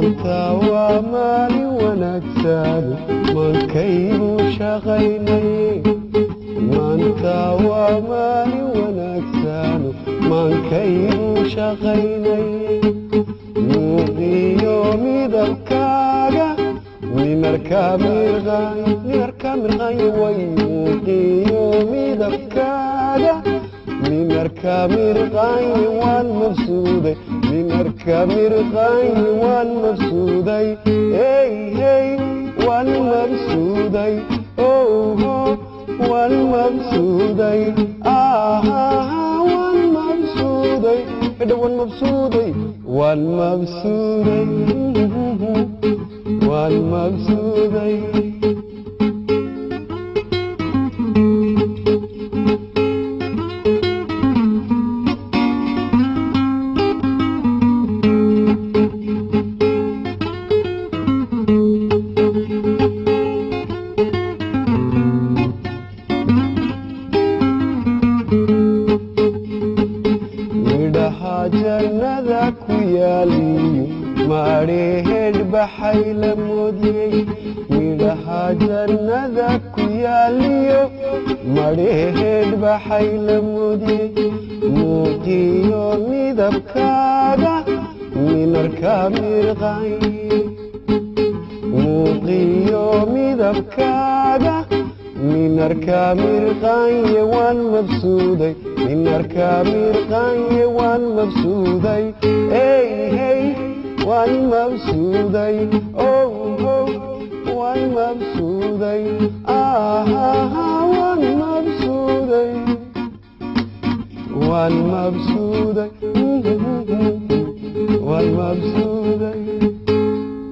maanta waa maalin wanaagsan maankaynu shaqaynaye maanta waa maalin wanaagsan maankaynu shaqaynaye muuqiyo midabkaaga minarka mirqay way muuqiyo midabkaaga minarka mirqay waan mabsuuday minarka mirqay waan mabsuuday hey hey waan mabsuuday oh waan mabsuuday waan mabsuuday waan mabsuuday waan mabsuuday waan mabsuuday jannada ku yaaliyo marehed baxay la moodiyey midhaha jannada ku yaaliyo marehed baxay la moodiyey muuqiyo midabkaaga minarka mirqay muuqiyo midabkaaga minarka mirqay waan mabsuuday minarka mirqay waan mabsuuday hey hey waan mabsuuday oh waan mabsuuday waan mabsuuday waan mabsuuday waan mabsuuday